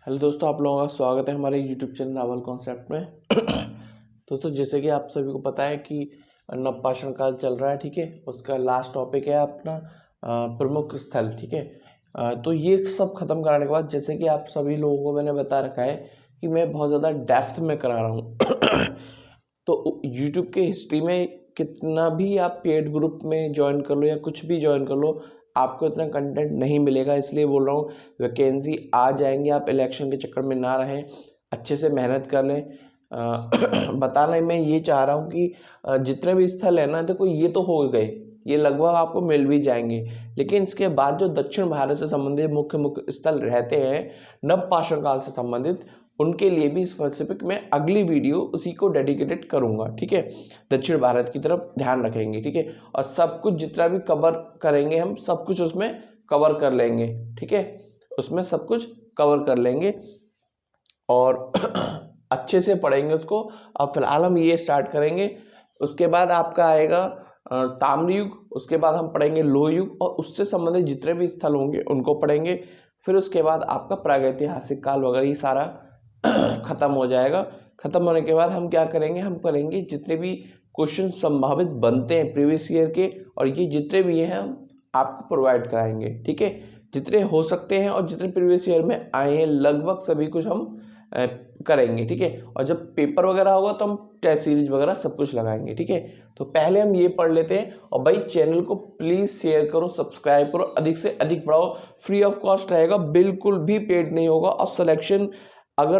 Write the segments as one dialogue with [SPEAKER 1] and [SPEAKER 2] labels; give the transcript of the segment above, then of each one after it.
[SPEAKER 1] Hello दोस्तों, आप लोगों का स्वागत है हमारे यूट्यूब चैनल नावल कॉन्सेप्ट में। दोस्तों, जैसे कि आप सभी को पता है कि नवपाषाण काल चल रहा है, ठीक है। उसका लास्ट टॉपिक है अपना प्रमुख स्थल, ठीक है। तो ये सब खत्म कराने के बाद, जैसे कि आप सभी लोगों को मैंने बता रखा है कि मैं बहुत ज़्यादा डेप्थ में करा रहा हूँ। तो यूट्यूब के हिस्ट्री में कितना भी आप पेड ग्रुप में ज्वाइन कर लो या कुछ भी ज्वाइन कर लो, आपको इतना कंटेंट नहीं मिलेगा। इसलिए बोल रहा हूँ, वैकेंसी आ जाएंगे, आप इलेक्शन के चक्कर में ना रहें, अच्छे से मेहनत कर लें। बताना मैं ये चाह रहा हूँ कि जितने भी स्थल है ना, देखो ये तो हो गए, ये लगभग आपको मिल भी जाएंगे, लेकिन इसके बाद जो दक्षिण भारत से संबंधित मुख्य मुख्य स्थल रहते हैं नवपाषाण काल से संबंधित, उनके लिए भी स्पेसिफिक मैं अगली वीडियो उसी को डेडिकेटेड करूंगा, ठीक है। दक्षिण भारत की तरफ ध्यान रखेंगे, ठीक है। और सब कुछ जितना भी कवर करेंगे हम, सब कुछ उसमें कवर कर लेंगे, ठीक है। उसमें सब कुछ कवर कर लेंगे और अच्छे से पढ़ेंगे उसको। अब फिलहाल हम ये स्टार्ट करेंगे, उसके बाद आपका आएगा ताम्र युग, उसके बाद हम पढ़ेंगे लोह युग और उससे संबंधित जितने भी स्थल होंगे उनको पढ़ेंगे। फिर उसके बाद आपका प्रागैतिहासिक काल वगैरह ये सारा खत्म हो जाएगा। खत्म होने के बाद हम क्या करेंगे, हम करेंगे जितने भी क्वेश्चन संभावित बनते हैं प्रीवियस ईयर के, और ये जितने भी हैं हम आपको प्रोवाइड कराएंगे, ठीक है। जितने हो सकते हैं और जितने प्रीवियस ईयर में आए हैं लगभग सभी कुछ हम करेंगे, ठीक है। और जब पेपर वगैरह होगा तो हम टेस्ट सीरीज वगैरह सब कुछ लगाएंगे, ठीक है। तो पहले हम ये पढ़ लेते हैं। और भाई चैनल को प्लीज शेयर करो, सब्सक्राइब करो, अधिक से अधिक बढ़ाओ। फ्री ऑफ कॉस्ट रहेगा, बिल्कुल भी पेड नहीं होगा। और सिलेक्शन, अगर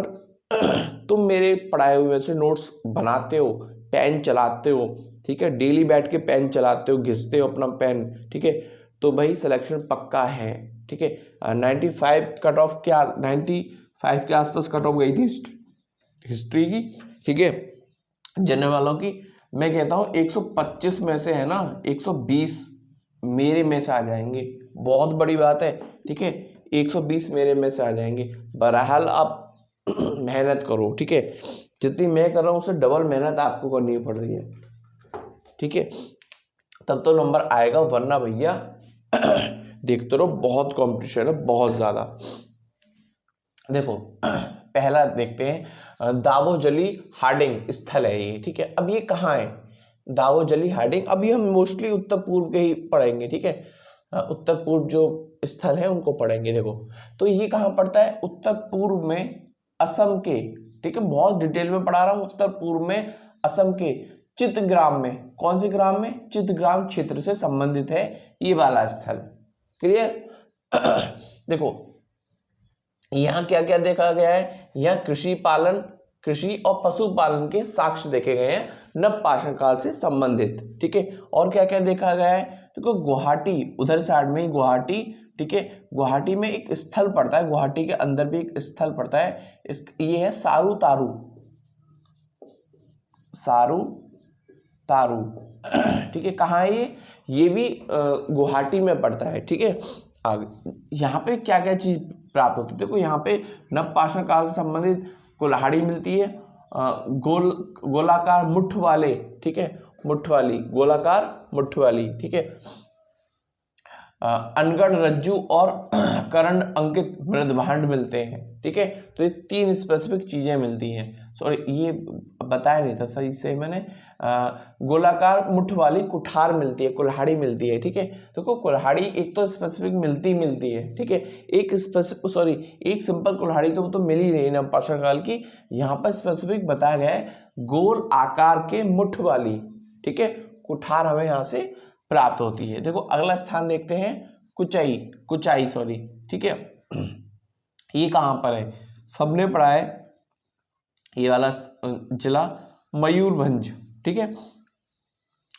[SPEAKER 1] तुम मेरे पढ़ाए हुए से नोट्स बनाते हो, पेन चलाते हो, ठीक है, डेली बैठ के पेन चलाते हो, घिसते हो अपना पेन, ठीक है, तो भाई सिलेक्शन पक्का है, ठीक है। 95 कट ऑफ क्या, 95 के आसपास कट ऑफ गई थी हिस्ट्री की, ठीक है, जनरल वालों की। मैं कहता हूँ 125 में से है ना 120 मेरे में से आ जाएंगे, बहुत बड़ी बात है, ठीक है। 120 मेरे में से आ जाएंगे। बहरहाल आप मेहनत करो, ठीक है। जितनी मैं कर रहा हूँ उससे डबल मेहनत आपको करनी पड़ रही है, ठीक है। तब तो नंबर आएगा, वरना भैया देखते रहो, बहुत कंपटीशन है, बहुत ज्यादा। देखो पहला देखते हैं, दावोजली हार्डिंग स्थल है ये, ठीक है। अब ये कहाँ है दावोजली हार्डिंग? अब ये हम मोस्टली उत्तर पूर्व के ही पढ़ेंगे, ठीक है। उत्तर पूर्व जो स्थल है उनको पढ़ेंगे। देखो तो ये कहाँ पड़ता है, उत्तर पूर्व में असम के, ठीक है, बहुत डिटेल में पढ़ा रहा हूँ। उत्तर पूर्व में असम के चित्तग्राम में, कौन से ग्राम में, चित्तग्राम क्षेत्र से संबंधित है ये वाला स्थल, क्लियर। देखो यहाँ क्या क्या देखा गया है, यहाँ कृषि और पशुपालन के साक्ष्य देखे गए हैं नवपाषाण काल से संबंधित, ठीक है। और क्या क्या देखा गया है, देखो गुवाहाटी, उधर साइड में ही गुवाहाटी, ठीक है, गुवाहाटी में एक स्थल पड़ता है, गुवाहाटी के अंदर भी एक स्थल पड़ता है, ये है सारू तारू, ठीक है। कहाँ है ये भी गुवाहाटी में पड़ता है, ठीक है। आगे यहाँ पे क्या क्या चीज प्राप्त होती है, देखो यहाँ पे नवपाषाण काल से संबंधित कुल्हाड़ी मिलती है, गोलाकार मुठ वाले, ठीक है, गोलाकार मुठ वाली, ठीक है। अनगढ़ रज्जु और कर्ण अंकित मृदभांड मिलते हैं, ठीक है। तो ये 3 स्पेसिफिक चीजें मिलती हैं। सॉरी, ये बताया नहीं था सही से मैंने। गोलाकार मुठ वाली कुठार मिलती है, कुल्हाड़ी मिलती है, ठीक है। देखो कुल्हाड़ी एक तो स्पेसिफिक मिलती है, ठीक है। एक सिंपल कुल्हाड़ी तो मिल ही नहीं नवपाषाण काल की। यहाँ पर स्पेसिफिक बताया गया है गोल आकार के मुठ वाली, ठीक है, कुठार हमें यहाँ से प्राप्त होती है। देखो अगला स्थान देखते हैं, कुचाई, सॉरी, ठीक है। ये कहां पर है, सबने पढ़ा है ये वाला जिला मयूरभंज, ठीक है,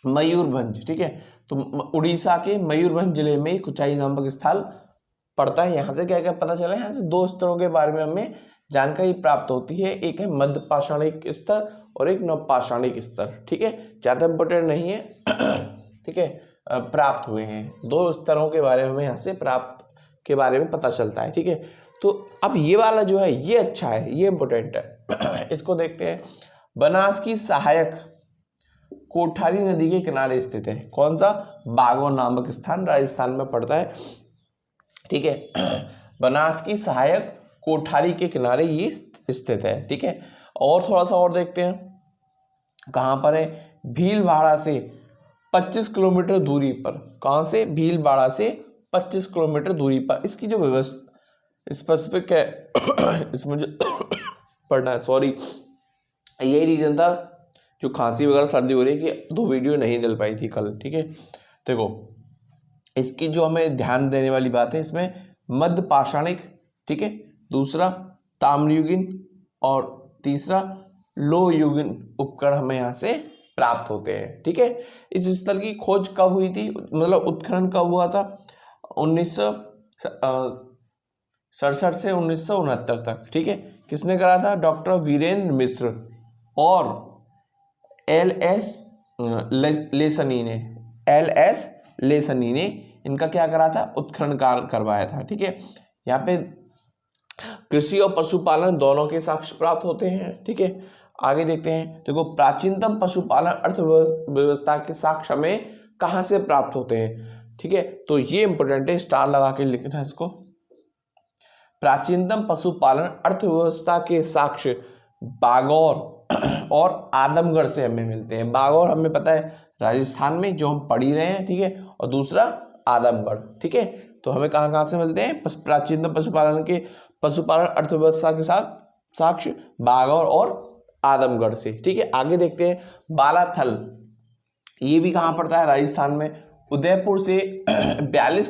[SPEAKER 1] मयूरभंज, ठीक है। तो उड़ीसा के मयूरभंज जिले में कुचाई नामक स्थल पड़ता है। यहाँ से क्या क्या पता चला, यहाँ से 2 स्तरों के बारे में हमें जानकारी प्राप्त होती है, एक है मध्य पाषाणिक स्तर और एक नवपाषाणिक स्तर, ठीक है। ज्यादा इंपोर्टेंट नहीं है, ठीक है। प्राप्त हुए हैं 2 स्तरों के बारे में यहाँ से प्राप्त के बारे में पता चलता है, ठीक है। तो अब ये वाला जो है ये अच्छा है, ये इंपोर्टेंट है। इसको देखते हैं, बनास की सहायक कोठारी नदी के किनारे स्थित है, कौन सा, बागों नामक स्थान राजस्थान में पड़ता है, ठीक है। बनास की सहायक कोठारी के किनारे ये स्थित है। ठीक है, और थोड़ा सा और देखते हैं, कहाँ पर है, भीलवाड़ा से 25 किलोमीटर दूरी पर। कहाँ से, भीलवाड़ा से 25 किलोमीटर दूरी पर। इसकी जो व्यवस्था स्पेसिफिक है इसमें जो पढ़ना है, सॉरी यही रीजन था, जो खांसी वगैरह सर्दी हो रही है कि 2 वीडियो नहीं डल पाई थी कल। ठीक है, देखो इसकी जो हमें ध्यान देने वाली बात है, इसमें मध्य पाषाणिक, ठीक है, दूसरा ताम्रयुगीन और तीसरा लोहयुगीन उपकरण हमें यहाँ से प्राप्त होते हैं। ठीक है, इस स्थल की खोज कब हुई थी, मतलब उत्खनन कब हुआ था, 1967 से 1969 तक। ठीक है, किसने करा था, डॉक्टर वीरेंद्र मिश्र और LS लेसनी ने इनका क्या करा था, उत्खनन कार्य करवाया था। ठीक है, यहाँ पे कृषि और पशुपालन दोनों के साक्ष्य प्राप्त होते हैं। ठीक है, आगे देखते हैं, देखो प्राचीनतम पशुपालन अर्थव्यवस्था के साक्ष्य हमें कहाँ से प्राप्त होते हैं। ठीक है, तो ये इंपॉर्टेंट है, स्टार लगा के लिखना है इसको। प्राचीनतम पशुपालन अर्थव्यवस्था के साक्ष्य बागौर और आदमगढ़ से हमें मिलते हैं। बागौर हमें पता है राजस्थान में, जो हम पढ़ ही रहे हैं। ठीक है, और दूसरा आदमगढ़। ठीक है, तो हमें कहाँ कहाँ से मिलते हैं, प्राचीनतम पशुपालन अर्थव्यवस्था के साथ साक्ष्य बागौर और आदमगढ़ से। ठीक है, आगे देखते हैं, बालाथल, ये भी कहाँ पड़ता है, राजस्थान में। उदयपुर से 42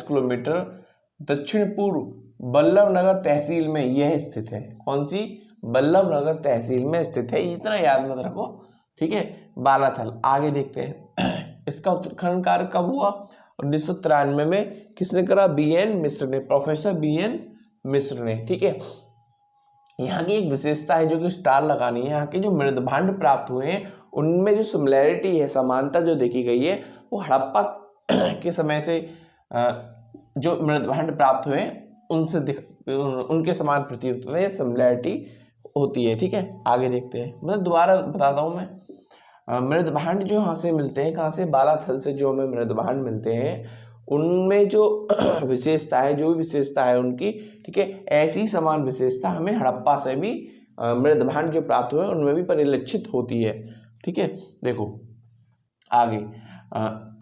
[SPEAKER 1] किलोमीटर दक्षिण पूर्व बल्लभनगर तहसील में यह स्थित है। कौन सी, बल्लभनगर तहसील में स्थित है, इतना याद मत रखो। ठीक है, बालाथल। आगे देखते हैं, इसका उत्खनन कार्य कब हुआ, 1993 में। किसने करा, BN मिश्र ने, प्रोफेसर BN मिश्र ने। ठीक है, यहाँ की एक विशेषता है जो कि स्टार लगानी है, यहाँ के जो मृदभांड प्राप्त हुए हैं उनमें जो सिमिलैरिटी है, समानता जो देखी गई है, वो हड़प्पा के समय से जो मृदभांड प्राप्त हुए हैं उनसे उनके समान प्रतीत होते हैं, सिमिलैरिटी होती है। ठीक है, आगे देखते हैं, मतलब दोबारा बताता हूँ मैं, मृदभांड जो यहाँ से मिलते हैं, कहाँ से, बालाथल से जो हमें मृदभांड मिलते हैं, उनमें जो विशेषता है, जो भी विशेषता है उनकी, ठीक है, ऐसी समान विशेषता हमें हड़प्पा से भी मृदभांड जो प्राप्त हुए उनमें भी परिलक्षित होती है। ठीक है, देखो आगे,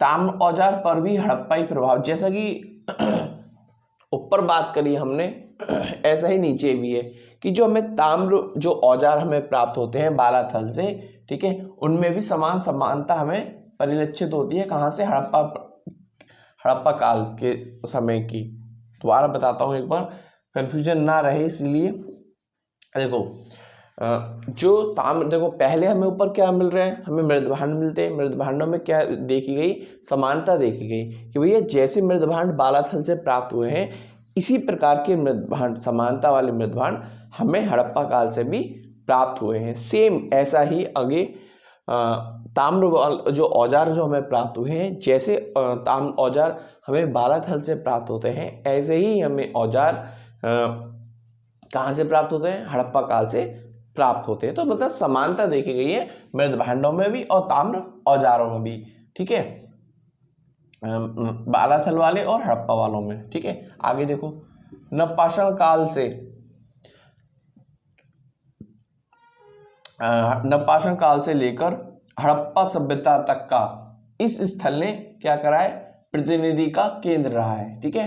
[SPEAKER 1] ताम्र औजार पर भी हड़प्पाई प्रभाव, जैसा कि ऊपर बात करी हमने, ऐसा ही नीचे भी है कि जो हमें ताम्र जो औजार हमें प्राप्त होते हैं बालाथल से, ठीक है, उनमें भी समानता हमें परिलक्षित होती है। कहाँ से, हड़प्पा काल के समय की। दोबारा बताता हूँ एक बार, कंफ्यूजन ना रहे इसलिए। देखो जो ताम्र, देखो पहले हमें ऊपर क्या मिल रहे हैं, हमें मृदभांड मिलते हैं। मृदभांडों में क्या देखी गई, समानता देखी गई कि भैया जैसे मृदभांड बालाथल से प्राप्त हुए हैं, इसी प्रकार के मृदभांड, समानता वाले मृदभांड हमें हड़प्पा काल से भी प्राप्त हुए हैं। सेम ऐसा ही आगे ताम्र जो औजार जो हमें प्राप्त हुए हैं, जैसे ताम्र औजार हमें बालाथल से प्राप्त होते हैं, ऐसे ही हमें औजार कहाँ से प्राप्त होते हैं, हड़प्पा काल से प्राप्त होते हैं। तो मतलब समानता देखी गई है मृदभांडों में भी और ताम्र औजारों में भी। ठीक है, बालाथल वाले और हड़प्पा वालों में। ठीक है, आगे देखो, नवपाषाण काल से लेकर हड़प्पा सभ्यता तक का इस स्थल ने क्या करा है, प्रतिनिधि का केंद्र रहा है। ठीक है,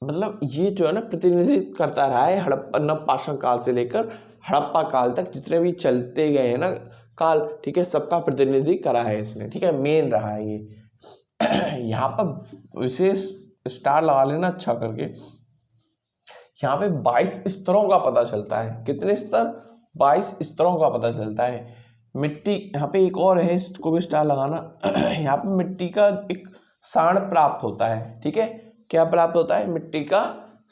[SPEAKER 1] मतलब ये जो है ना प्रतिनिधित्व करता रहा है हड़प्पा, नवपाषाण काल से लेकर हड़प्पा काल तक जितने भी चलते गए हैं ना काल, ठीक है, सबका प्रतिनिधि करा है इसने। ठीक है, मेन रहा है ये। यहाँ पर विशेष स्टार लगा लेना अच्छा करके। यहाँ पे 22 स्तरों का पता चलता है। कितने स्तर, 22 स्तरों का पता चलता है। मिट्टी, यहाँ पे एक और है, इसको भी स्टार लगाना। यहाँ पे मिट्टी का एक साण प्राप्त होता है। ठीक है, क्या प्राप्त होता है, मिट्टी का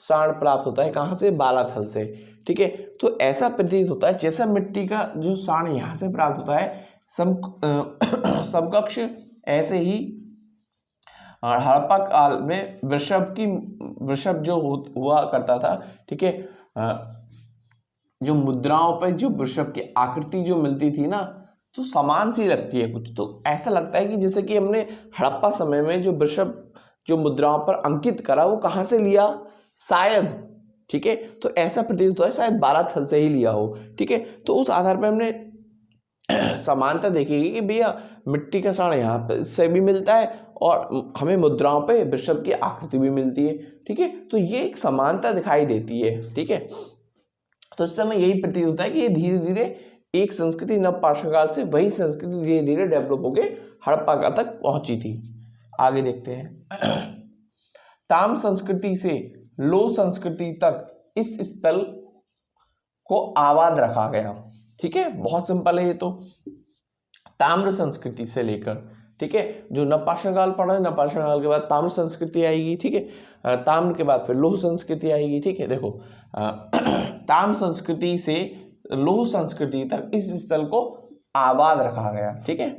[SPEAKER 1] साण प्राप्त होता है। कहाँ से, बालाथल से। ठीक है, तो ऐसा प्रतीत होता है जैसा मिट्टी का जो साण यहाँ से प्राप्त होता है, समकक्ष ऐसे ही हड़प्पा काल में वृषभ जो हुआ करता था। ठीक है, जो मुद्राओं पर जो वृषभ की आकृति जो मिलती थी ना, तो समान सी लगती है कुछ, तो ऐसा लगता है कि जैसे कि हमने हड़प्पा समय में जो वृषभ जो मुद्राओं पर अंकित करा वो कहाँ से लिया, शायद, ठीक है। तो ऐसा प्रतीत होता है शायद बालाथल से ही लिया हो, ठीक है। तो उस आधार पर हमने समानता देखेगी कि भैया मिट्टी का साण यहाँ पे से भी मिलता है और हमें मुद्राओं पे वृषभ की आकृति भी मिलती है, ठीक है। तो ये एक समानता दिखाई देती है, ठीक है। तो इस समय यही प्रतीत होता है कि ये धीरे धीरे एक संस्कृति नवपाषाण काल से वही संस्कृति धीरे धीरे डेवलप होके हड़प्पा काल तक पहुंची थी। आगे देखते हैं। ताम्र संस्कृति से लोह संस्कृति तक इस स्थल को आबाद रखा गया, ठीक है। बहुत सिंपल है ये तो। ताम्र संस्कृति से लेकर, ठीक है, जो नवपाषाण काल पढ़ा है, नवपाषाण काल के बाद ताम्र संस्कृति आएगी, ठीक है। ताम्र के बाद फिर लोह संस्कृति आएगी, ठीक है। देखो ताम्र संस्कृति से लोह संस्कृति तक इस स्थल को आबाद रखा गया, ठीक है।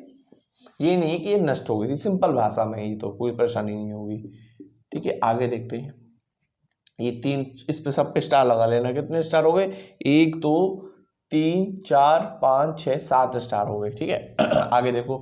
[SPEAKER 1] ये नहीं है कि ये नष्ट हो गई थी, सिंपल भाषा में ही, तो कोई परेशानी नहीं होगी, ठीक है। आगे देखते हैं। ये 3 इस पे सब पे स्टार लगा लेना। कितने स्टार हो गए, 1 2 3 4 5 6 7 स्टार हो गए, ठीक है। आगे देखो।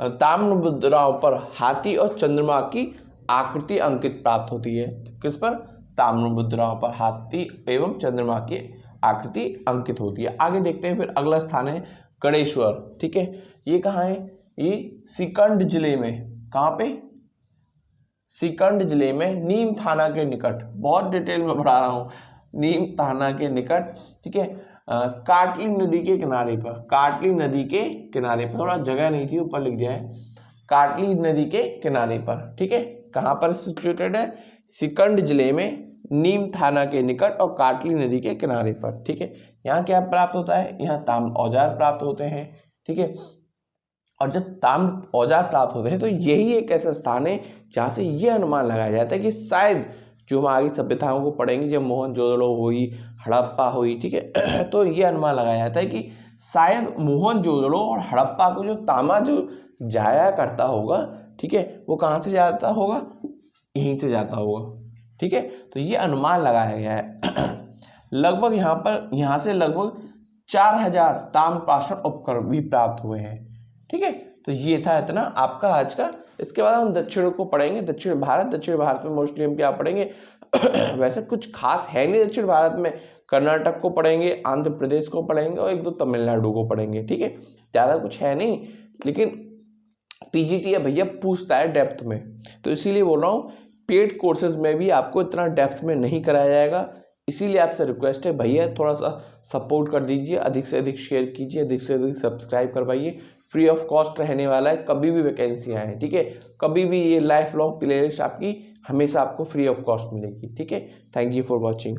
[SPEAKER 1] ताम्र मुद्राओं पर हाथी और चंद्रमा की आकृति अंकित प्राप्त होती है। किस पर, ताम्र मुद्राओं पर हाथी एवं चंद्रमा की आकृति अंकित होती है। आगे देखते हैं। फिर अगला स्थान है गणेश्वर, ठीक है। ये कहाँ है, ये सीकंड जिले में, कहाँ पे, सीकंड जिले में नीम थाना के निकट, बहुत डिटेल में पढ़ा रहा हूँ, नीम थाना के निकट, ठीक है। काटली नदी के किनारे पर, काटली नदी के किनारे पर, थोड़ा जगह नहीं थी ऊपर लिख दिया है, काटली नदी के किनारे पर, ठीक है। कहाँ पर सिचुएटेड है, सीकंड जिले में नीम थाना के निकट और काटली नदी के किनारे पर, ठीक है। यहाँ क्या प्राप्त होता है, यहाँ ताम्र औजार प्राप्त होते हैं, ठीक है। और जब ताम्र औजार प्राप्त होते हैं तो यही एक ऐसा स्थान है जहाँ से ये अनुमान लगाया जाता है कि शायद जो हम आगे सभ्यताओं को पढ़ेंगे, जब मोहनजोदड़ो हुई, हड़प्पा हुई, ठीक है, तो ये अनुमान लगाया जाता है कि शायद मोहनजोदड़ो और हड़प्पा को जो तांबा जो जाया करता होगा, ठीक है, वो कहाँ से जाता होगा, यहीं से जाता होगा, ठीक है। तो ये अनुमान लगाया गया है। लगभग यहाँ से लगभग 4000 ताम्रपाषाण उपकरण भी प्राप्त हुए हैं, ठीक है। तो ये था इतना आपका आज का। इसके बाद हम दक्षिण को पढ़ेंगे, दक्षिण भारत में मोस्टली हम क्या पढ़ेंगे, वैसे कुछ खास है नहीं दक्षिण भारत में। कर्नाटक को पढ़ेंगे, आंध्र प्रदेश को पढ़ेंगे और 1-2 तमिलनाडु को पढ़ेंगे, ठीक है। ज़्यादा कुछ है नहीं, लेकिन पीजीटी है भैया पूछता है डेप्थ में, तो इसीलिए बोल रहा हूँ पेड कोर्सेज में भी आपको इतना डेप्थ में नहीं कराया जाएगा। इसीलिए आपसे रिक्वेस्ट है भैया थोड़ा सा सपोर्ट कर दीजिए, अधिक से अधिक शेयर कीजिए, अधिक से अधिक सब्सक्राइब करवाइए। फ्री ऑफ कॉस्ट रहने वाला है, कभी भी वैकेंसी आए, ठीक है, कभी भी ये लाइफ लॉन्ग प्लेलिस्ट आपकी हमेशा आपको फ्री ऑफ कॉस्ट मिलेगी, ठीक है। Thank you for watching.